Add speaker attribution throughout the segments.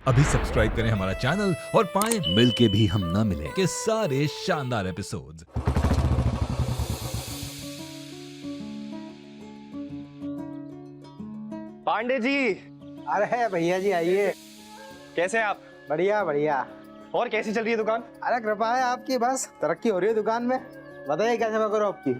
Speaker 1: अभी सब्सक्राइब करें हमारा चैनल और पाएं
Speaker 2: मिल के भी हम ना मिले
Speaker 1: के सारे शानदार एपिसोड्स।
Speaker 3: पांडे जी,
Speaker 4: अरे भैया जी आइए।
Speaker 3: कैसे हैं आप?
Speaker 4: बढ़िया बढ़िया।
Speaker 3: और कैसी चल रही है दुकान?
Speaker 4: अरे कृपा है आपकी, बस तरक्की हो रही है दुकान में। बताइए क्या सेवा करो आपकी।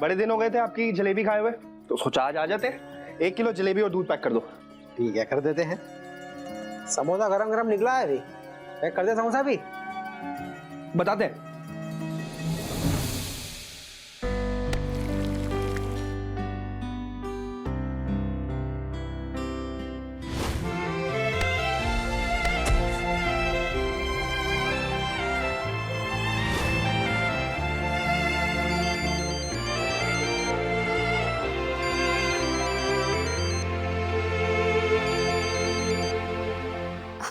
Speaker 3: बड़े दिन हो गए थे आपकी जलेबी खाए हुए, तो सोचा आज आ जाते। 1 किलो जलेबी और दूध पैक कर दो।
Speaker 4: ठीक है, कर देते हैं। समोसा गरम गरम निकला है अभी, पैक कर दे समोसा भी।
Speaker 3: बताते हैं।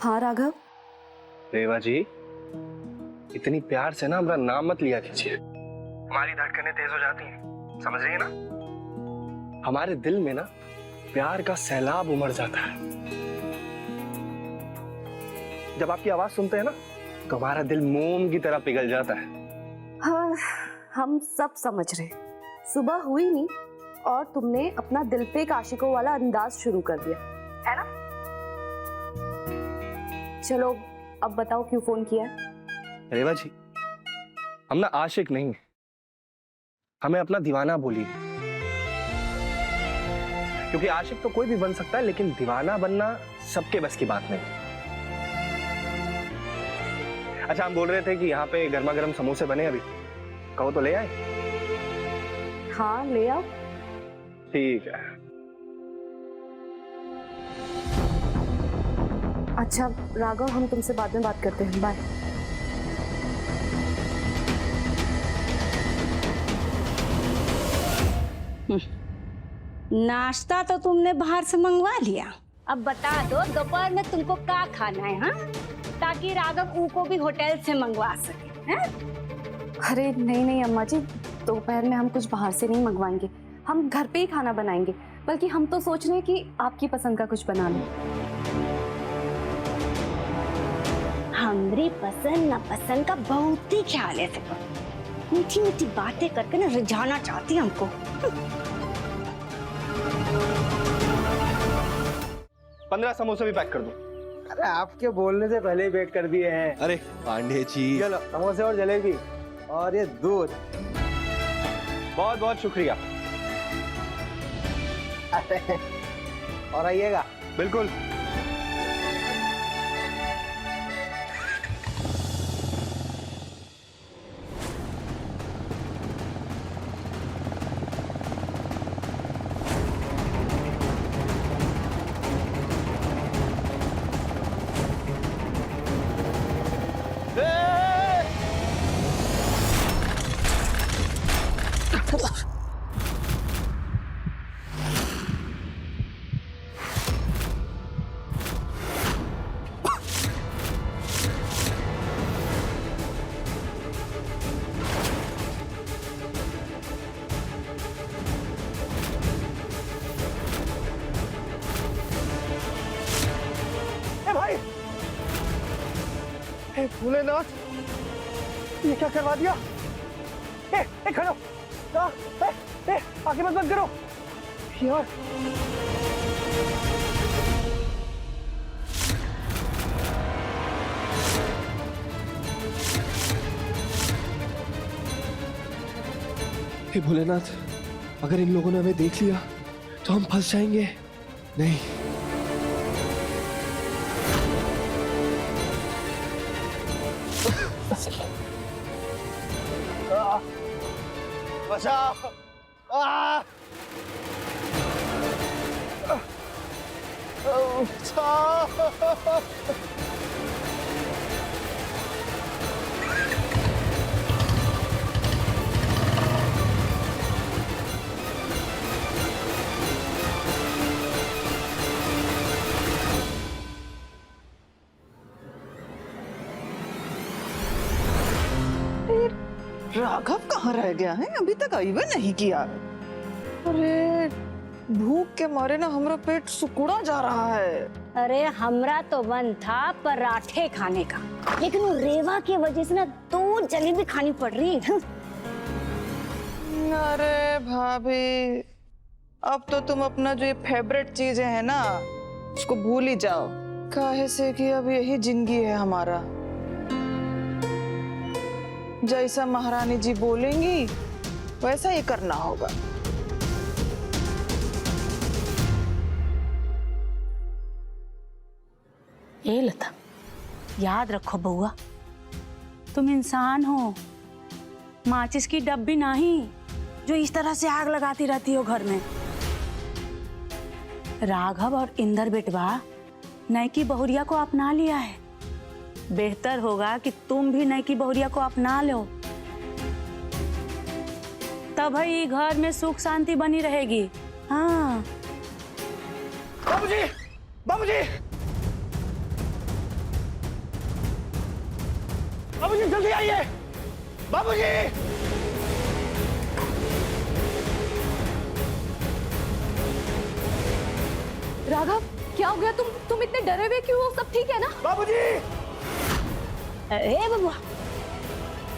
Speaker 5: हाँ राघव।
Speaker 3: रेवा जी, इतनी प्यार से ना हमारा नाम मत लिया कीजिए, हमारी धड़कनें तेज हो जाती हैं, समझ रही है ना? हमारे दिल में ना प्यार का सैलाब उमड़ जाता है। जब आपकी आवाज सुनते हैं ना तो हमारा दिल मोम की तरह पिघल जाता है।
Speaker 5: हाँ, हम सब समझ रहे। सुबह हुई नहीं और तुमने अपना दिल पे एक आशिकों वाला अंदाज शुरू कर दिया है ना। चलो अब बताओ क्यों फोन किया है?
Speaker 3: रेवा जी, हम ना आशिक नहीं, हमें अपना दीवाना बोलिए, क्योंकि आशिक तो कोई भी बन सकता है, लेकिन दीवाना बनना सबके बस की बात नहीं। अच्छा, हम बोल रहे थे कि यहाँ पे गर्मा गर्म समोसे बने अभी, कहो तो ले आए।
Speaker 5: हाँ ले आओ।
Speaker 3: ठीक है।
Speaker 5: अच्छा राघव, हम तुमसे बाद में बात करते हैं, बाय।
Speaker 6: नाश्ता तो तुमने बाहर से मंगवा लिया, अब बता दो दोपहर में तुमको क्या खाना है, हाँ? ताकि राघव को भी होटल से मंगवा सके, हैं?
Speaker 5: अरे नहीं नहीं अम्मा जी, दोपहर में हम कुछ बाहर से नहीं मंगवाएंगे, हम घर पे ही खाना बनाएंगे। बल्कि हम तो सोच रहे हैं कि आपकी पसंद का कुछ बना लें।
Speaker 6: हमारी पसंद नापसंद का बहुत ही ख्याल है सबको। मीठी मीठी बातें करके ना रिझाना चाहती है हमको।
Speaker 3: 15 समोसे भी पैक कर दो।
Speaker 4: अरे आपके बोलने से पहले ही पैक कर दिए हैं।
Speaker 2: अरे पांडे जी,
Speaker 4: चलो समोसे और जलेबी और ये दूध।
Speaker 3: बहुत बहुत शुक्रिया।
Speaker 4: और आइएगा।
Speaker 3: बिल्कुल। भोलेनाथ, ये क्या करवा दिया? खड़ो, आगे मत करो यार।
Speaker 7: हे भोलेनाथ, अगर इन लोगों ने हमें देख लिया तो हम फंस जाएंगे। नहीं,
Speaker 3: बचाओ।
Speaker 8: राघव कहाँ रह गया है? अभी तक आईवे नहीं किया। अरे भूख के मारे ना हमारा पेट सुकुड़ा जा रहा है।
Speaker 6: अरे हमरा तो मन था पराठे खाने का, लेकिन वो रेवा की वजह से ना 2 जलेबी खानी पड़ रही है।
Speaker 8: अरे भाभी, अब तो तुम अपना जो ये फेवरेट चीजें है ना उसको भूल ही जाओ, काहे से कि अब यही जिंदगी है हमारा। जैसा महारानी जी बोलेंगी वैसा ही करना होगा।
Speaker 6: ए लता, याद रखो बउआ, तुम इंसान हो, माचिस की डब्बी नहीं जो इस तरह से आग लगाती रहती हो घर में। राघव और इंदर बेटवा नैकी बहुरिया को अपना लिया है, बेहतर होगा कि तुम भी नैकी बहुरिया को अपना लो, तब ही घर में सुख शांति बनी रहेगी। हाँ
Speaker 3: बाबूजी, बाबूजी, बाबूजी जल्दी आइए, बाबूजी।
Speaker 5: राघव, क्या हो गया? तुम इतने डरे हुए क्यों हो? सब ठीक है ना?
Speaker 3: बाबूजी,
Speaker 6: अरे बबुआ,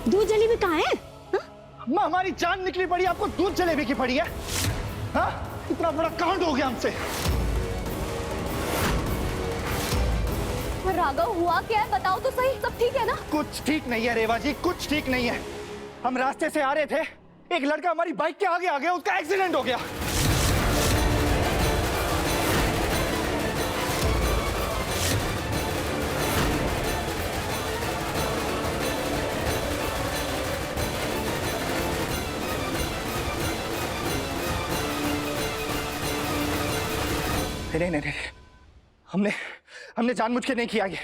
Speaker 6: 2 जलेबी कहाँ है?
Speaker 3: अम्मा हमारी जान निकली पड़ी, आपको दूध जलेबी की पड़ी है? हाँ, इतना बड़ा कांड हो गया हमसे।
Speaker 5: राघव, हुआ क्या है? बताओ तो सही, सब ठीक है ना?
Speaker 3: कुछ ठीक नहीं है रेवा जी, कुछ ठीक नहीं है। हम रास्ते से आ रहे थे, एक लड़का हमारी बाइक के आगे आ गया, उसका एक्सीडेंट हो गया। नहीं नहीं नहीं, हमने जानबूझ के नहीं किया ये।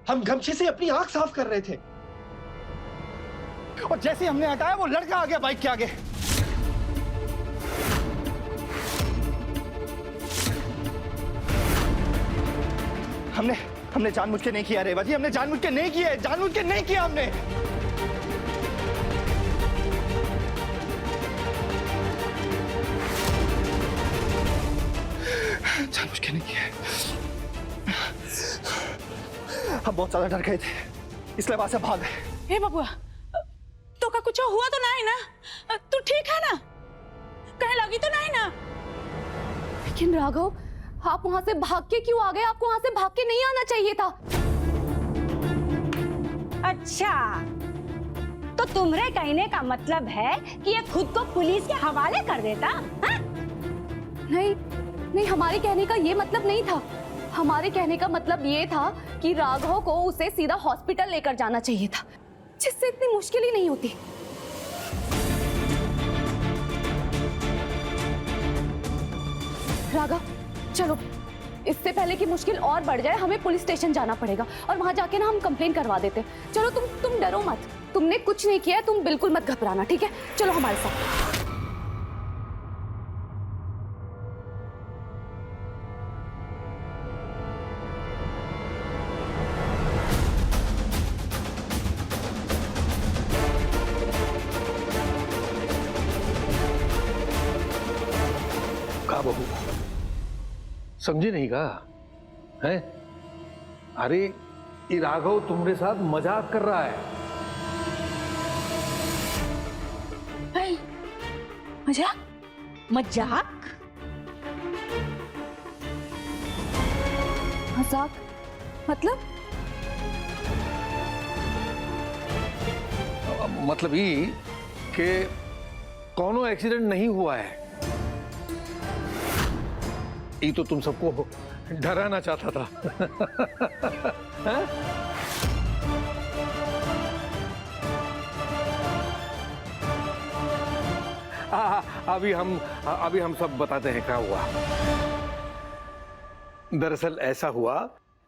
Speaker 3: हम गमछे से अपनी आंख साफ कर रहे थे और जैसे हमने हटाया वो लड़का आ गया बाइक के आगे। हमने जानबूझ के नहीं किया रेवा जी, हमने जानबूझ के नहीं किया, जानबूझ के नहीं किया हमने। जानबूझ के नहीं किया। हम बहुत ज्यादा डर गए थे, इसलिए वहां से भाग गए।
Speaker 6: हे बबुआ, तो का कुछ हुआ तो नहीं ना? तू ठीक है ना? कहीं लगी तो नहीं ना?
Speaker 5: लेकिन राघव, आप वहां से भाग के क्यों आ गए? आपको वहां से भाग के नहीं आना चाहिए था।
Speaker 6: अच्छा, तो तुम्हारे कहने का मतलब है कि ये खुद को पुलिस के हवाले कर देता? हाँ?
Speaker 5: नहीं नहीं, हमारे कहने का ये मतलब नहीं था। हमारे कहने का मतलब ये था कि राघव को उसे सीधा हॉस्पिटल लेकर जाना चाहिए था, जिससे इतनी मुश्किल ही नहीं होती। राघव, चलो, इससे पहले कि मुश्किल और बढ़ जाए हमें पुलिस स्टेशन जाना पड़ेगा और वहां जाके ना हम कंप्लेन करवा देते। चलो, तुम डरो मत, तुमने कुछ नहीं किया है, तुम बिल्कुल मत घबराना, ठीक है? चलो हमारे साथ।
Speaker 2: का बहू समझी नहीं का है? अरे ये राघव तुम्हारे साथ मजाक कर रहा है।
Speaker 6: मजाक? मजाक?
Speaker 5: मजाक
Speaker 2: मतलब ये कि कोनो एक्सीडेंट नहीं हुआ है। ये तो तुम सबको डराना चाहता था। अभी हम सब बताते हैं क्या हुआ। दरअसल ऐसा हुआ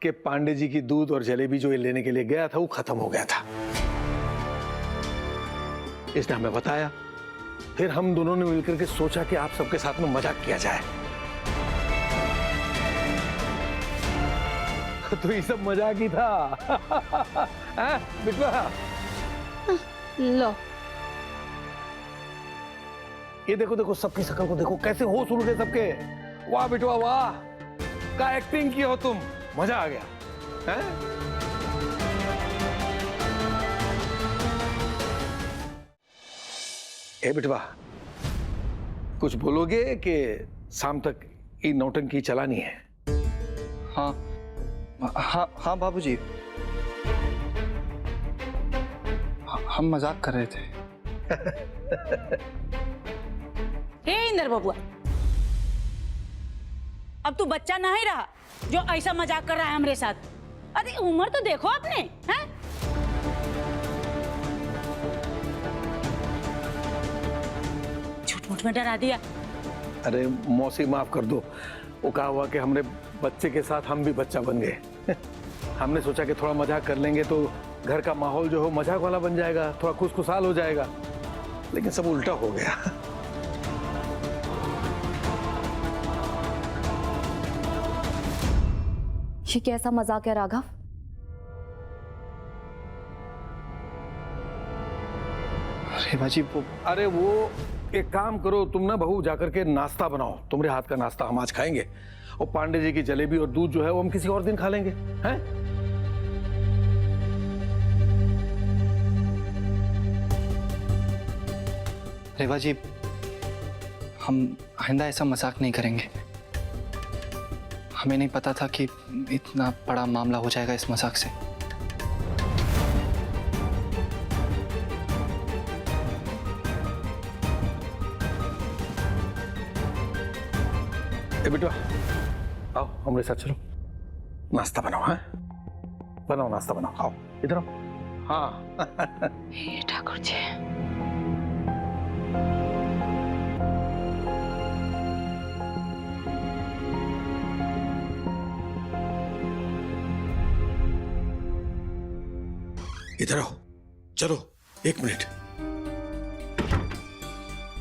Speaker 2: कि पांडे जी की दूध और जलेबी जो ये लेने के लिए गया था वो खत्म हो गया था। इसने हमें बताया, फिर हम दोनों ने मिलकर के सोचा कि आप सबके साथ में मजाक किया जाए। तो ये सब मजाक ही था। बिटवा,
Speaker 6: लो,
Speaker 2: ये देखो देखो सबकी शक्ल को देखो, कैसे होश उड़ गए सबके। वाह बिटवा वाह, क्या एक्टिंग की हो तुम। मजा आ गया हैं? ए बिटवा, कुछ बोलोगे कि शाम तक ये नौटंकी चलानी है?
Speaker 3: हाँ हाँ हाँ बाबूजी, हम मजाक कर रहे थे।
Speaker 6: हे इंदर बबुआ, अब तू बच्चा नहीं रहा जो ऐसा मजाक कर रहा है हमरे साथ। अरे उम्र तो देखो अपने, हैं? झूठ मूठ में डरा दिया।
Speaker 2: अरे मौसी माफ कर दो, वो कहा हुआ कि हमने बच्चे के साथ हम भी बच्चा बन गए। हमने सोचा कि थोड़ा मजाक कर लेंगे तो घर का माहौल जो हो मजाक वाला बन जाएगा, थोड़ा खुशखुशाल हो जाएगा, लेकिन सब उल्टा हो गया।
Speaker 5: ये कैसा मजाक है राघव?
Speaker 3: रेवा जी वो
Speaker 2: अरे वो एक काम करो तुम ना बहू, जाकर के नाश्ता बनाओ, तुम्हारे हाथ का नाश्ता हम आज खाएंगे, और पांडे जी की जलेबी और दूध जो है वो हम किसी और दिन खा लेंगे, हैं?
Speaker 3: रेवा जी, हम आइंदा ऐसा मजाक नहीं करेंगे। हमें नहीं पता था कि इतना बड़ा मामला हो जाएगा इस मजाक से।
Speaker 2: ए बेटा, आओ हमारे साथ चलो, नाश्ता बनाओ। हाँ बनाओ, नाश्ता बनाओ, आओ इधर आओ। हाँ
Speaker 6: हे ठाकुर जी,
Speaker 2: इधर आओ, चलो 1 मिनट,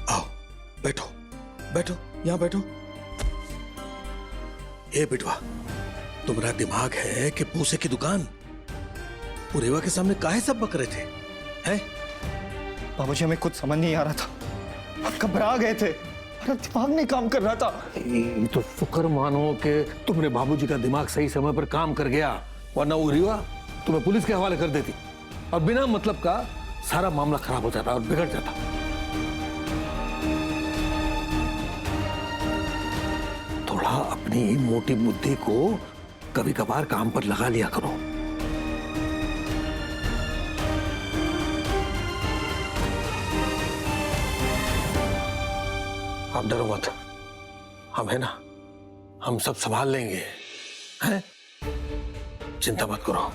Speaker 2: आओ बैठो बैठो, यहाँ बैठो। ए बिटवा, तुम्हारा दिमाग है कि पूसे की दुकान? रेवा के सामने काहे सब बक रहे थे, हैं?
Speaker 3: बाबूजी हमें कुछ समझ नहीं आ रहा था, हम घबरा गए थे, हमारा दिमाग नहीं काम कर रहा था।
Speaker 2: ये तो शुक्र मानो कि तुम्हारे बाबूजी का दिमाग सही समय पर काम कर गया, वरना वो रेवा तुम्हें पुलिस के हवाले कर देती और बिना मतलब का सारा मामला खराब हो जाता और बिगड़ जाता। थोड़ा अपनी मोटी बुद्धि को कभी कभार काम पर लगा लिया करो। आप डरो मत, हम है ना, हम सब संभाल लेंगे, हैं? चिंता मत करो,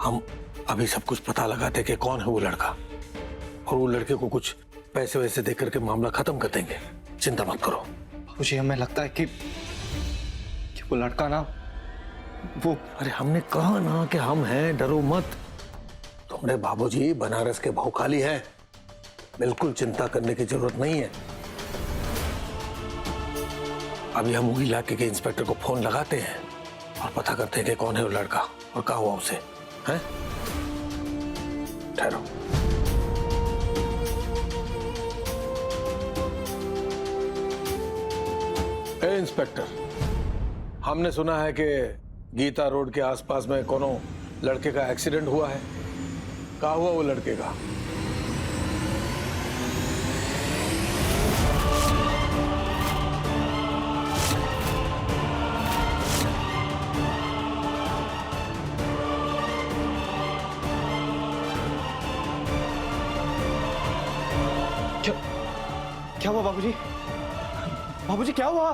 Speaker 2: हम अभी सब कुछ पता लगाते कि कौन है वो लड़का, और वो लड़के को कुछ पैसे वैसे दे करके मामला खत्म कर देंगे। चिंता मत करो।
Speaker 3: बाबूजी हमें लगता है कि वो लड़का ना, वो
Speaker 2: अरे हमने कहा ना कि हम हैं, डरो मत। तुम्हारे बाबूजी बनारस के भौकाली है, बिल्कुल चिंता करने की जरूरत नहीं है। अभी हम वो इलाके के इंस्पेक्टर को फोन लगाते हैं और पता करते हैं कि कौन है वो लड़का और क्या हुआ उसे, हैं? ठहरो। ए इंस्पेक्टर, हमने सुना है कि गीता रोड के आसपास में कोनो लड़के का एक्सीडेंट हुआ है, क्या हुआ वो लड़के का?
Speaker 3: क्या हुआ बाबूजी? बाबूजी क्या हुआ?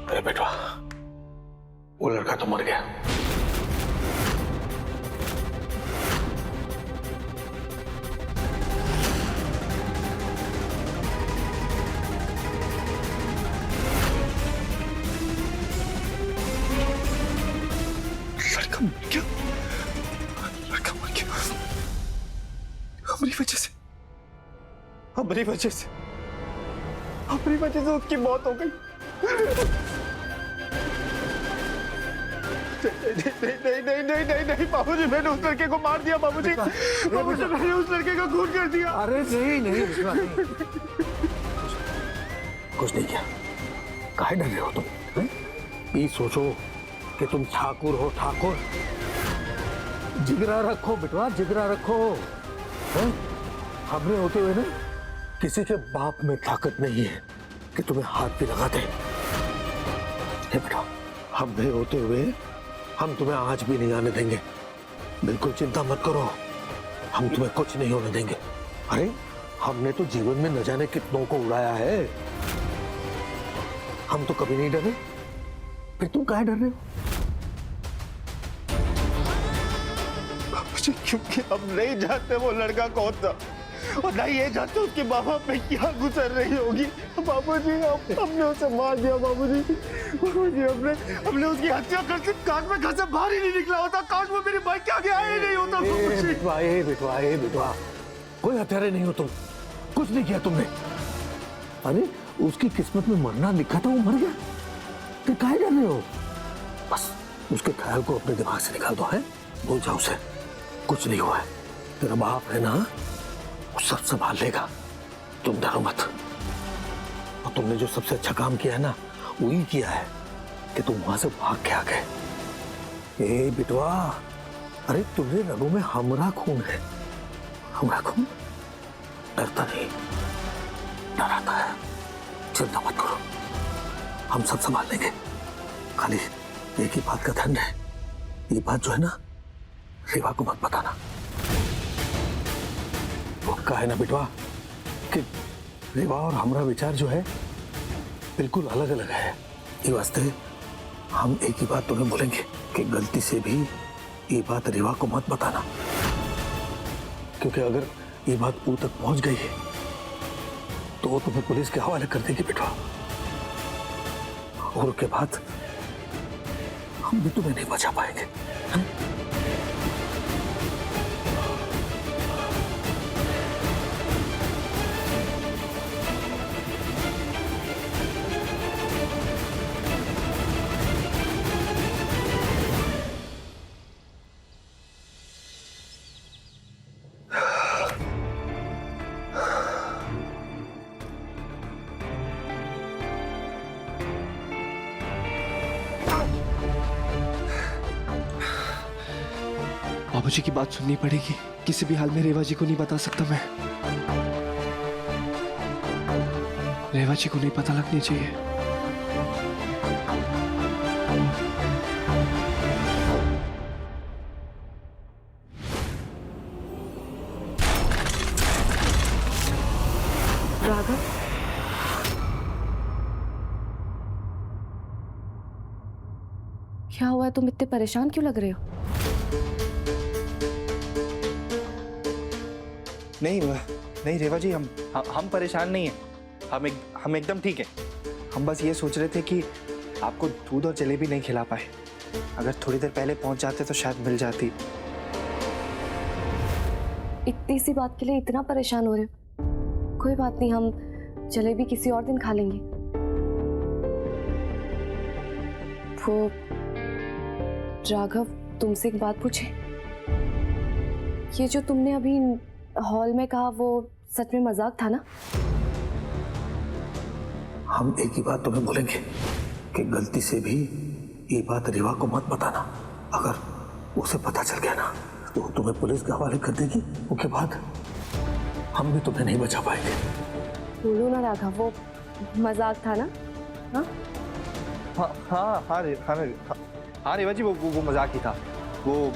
Speaker 2: अरे बेटा, वो लड़का तो मर गया।
Speaker 3: लड़का मर गया? लड़का मर गया हमारी वजह से, हमारी वजह से, हमारी वजह से उसकी मौत हो गई। नहीं नहीं नहीं नहीं नहीं बाबूजी, मैंने उस लड़के को मार दिया बाबूजी, बाबूजी मैंने उस लड़के का खून कर दिया।
Speaker 2: अरे नहीं नहीं, कुछ नहीं किया, काहे डर रहे हो तुम, हैं? ये सोचो कि तुम ठाकुर हो, ठाकुर। जिगरा रखो बेटवा, जिगरा रखो। हैं? हमने होते हुए ना किसी के बाप में ताकत नहीं है कि तुम्हें हाथ भी लगा दे। हे बेटा, हमने होते हुए हम तुम्हें आज भी नहीं आने देंगे। बिल्कुल चिंता मत करो, हम तुम्हें कुछ नहीं होने देंगे। अरे हमने तो जीवन में न जाने कितनों को उड़ाया है, हम तो कभी नहीं डरे, फिर तुम काहे डर रहे हो?
Speaker 3: मुझे क्योंकि हम नहीं जानते वो लड़का कौन था और नहीं ये जानते उसके माँ बाप में क्या गुजर रही होगी। बाबूजी हमने उसे मार दिया। बाबूजी हमने उसकी हत्या करके काट में घर से बाहर ही नहीं निकला होता। काट में मेरी बाइक के आगे आया ही नहीं होता।
Speaker 2: बेटवा, कोई हत्यारे नहीं हो तुम, कुछ नहीं किया तुमने। अरे उसकी किस्मत में मरना लिखा था, वो मर गया, फिर काहे डर रहे हो? बस उसके ख्याल को अपने दिमाग से निकाल दो, है? भूल जाओ उसे, कुछ नहीं हुआ है। तेरा बाप है ना, वो सब संभाल लेगा, तुम डरो मत। और तुमने जो सबसे अच्छा काम किया है ना, वही किया है कि तुम वहां से भाग के आ गए। ए बिटवा, अरे तुम्हारे रगों में हमरा खून है, हमरा खून डरता नहीं, डराता है। चिंता मत करो, हम सब संभाल लेंगे। खाली एक ही बात का ध्यान रहे, ये बात जो है ना, रेवा को मत बताना। वो कहा है ना बिटवा कि रेवा और हमारा विचार जो है बिल्कुल अलग अलग है। ये वास्ते हम एक ही बात तुम्हें बोलेंगे कि गलती से भी ये बात रेवा को मत बताना, क्योंकि अगर ये बात ऊ तक पहुंच गई है तो वो तुम्हें पुलिस के हवाले कर देगी बिटवा, और उसके बाद हम भी तुम्हें नहीं बचा पाएंगे। है?
Speaker 7: बाबूजी की बात सुननी पड़ेगी, किसी भी हाल में रेवा जी को नहीं बता सकता मैं। रेवा जी को नहीं पता लगनी चाहिए।
Speaker 5: राघव, क्या हुआ है? तुम इतने परेशान क्यों लग रहे हो?
Speaker 3: नहीं रेवा जी, हम परेशान नहीं हैं। हम एकदम ठीक है। हम बस ये सोच रहे थे कि आपको दूध और जलेबी नहीं खिला पाए, अगर थोड़ी देर पहले पहुंच जाते तो शायद मिल जाती।
Speaker 5: इतनी सी बात के लिए इतना परेशान हो रहे हो? कोई बात नहीं, हम जलेबी किसी और दिन खा लेंगे। वो राघव, तुमसे एक बात पूछे? ये जो तुमने अभी हॉल में कहा वो सच में मजाक था ना?
Speaker 2: हम एक ही बात तुम्हें बोलेंगे कि गलती से भी ये बात रेवा को मत बताना। अगर उसे पता चल गया ना तो वो तुम्हें पुलिस के हवाले कर देगी, उसके बाद हम भी तुम्हें नहीं बचा पाएंगे।
Speaker 5: बोलो ना राघव, वो मजाक था ना?
Speaker 3: हाँ रेवा जी, वो मजाक ही था। वो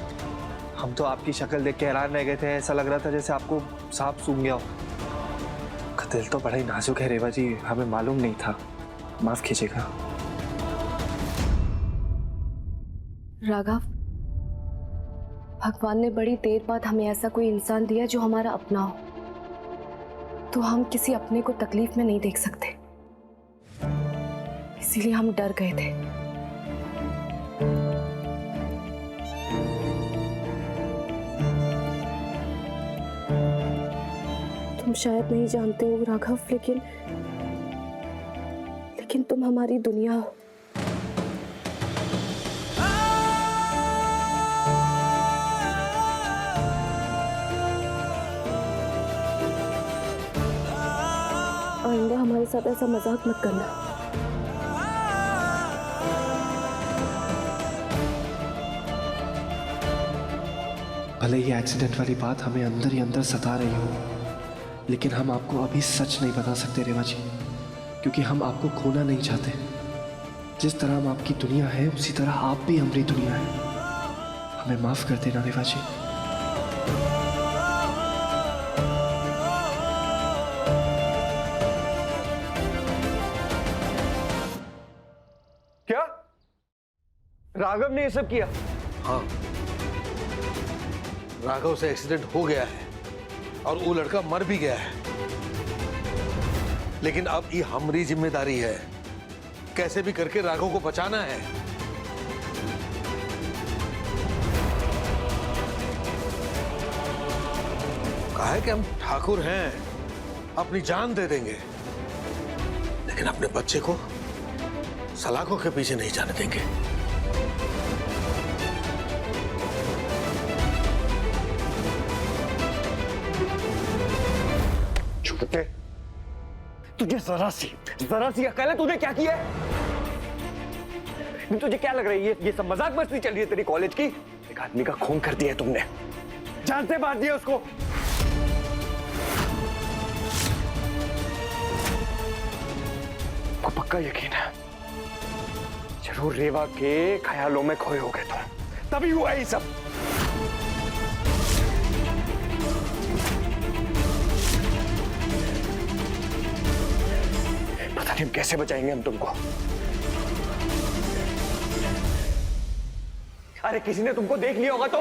Speaker 3: हम तो आपकी शक्ल देख के हैरान रह गए थे, ऐसा लग रहा था जैसे आपको सांप सूंघ गया हो। दिल तो बड़ा ही नाजुक है रेवा जी, हमें मालूम नहीं था, माफ कीजिएगा।
Speaker 5: राघव, भगवान ने बड़ी देर बाद हमें ऐसा कोई इंसान दिया जो हमारा अपना हो, तो हम किसी अपने को तकलीफ में नहीं देख सकते, इसीलिए हम डर गए थे। तुम शायद नहीं जानते हो राघव, लेकिन तुम हमारी दुनिया हो। आइंदा हमारे साथ ऐसा मजाक मत करना।
Speaker 7: भले ही एक्सीडेंट वाली बात हमें अंदर ही अंदर सता रही हो, लेकिन हम आपको अभी सच नहीं बता सकते रेवा जी, क्योंकि हम आपको खोना नहीं चाहते। जिस तरह हम आपकी दुनिया है उसी तरह आप भी हमारी दुनिया है। हमें माफ कर देना रेवा जी।
Speaker 3: क्या राघव ने ये सब किया?
Speaker 2: हाँ, राघव से एक्सीडेंट हो गया है और वो लड़का मर भी गया है, लेकिन अब ये हमारी जिम्मेदारी है, कैसे भी करके राघव को बचाना है। कहा है कि हम ठाकुर हैं, अपनी जान दे देंगे, लेकिन अपने बच्चे को सलाखों के पीछे नहीं जाने देंगे।
Speaker 3: छूटे, तुझे जरा सी अकल है? तूने क्या किया? तुझे क्या लग रही है ये सब मजाक मस्ती चल रही है तेरी कॉलेज की? एक आदमी का खून कर दिया तुमने, जान से मार दिया उसको। को पक्का यकीन है जरूर रेवा के ख्यालों में खोए हो गए तुम, तभी हुआ ये सब। पता नहीं हम कैसे बचाएंगे हम तुमको। अरे किसी ने तुमको देख लिया होगा तो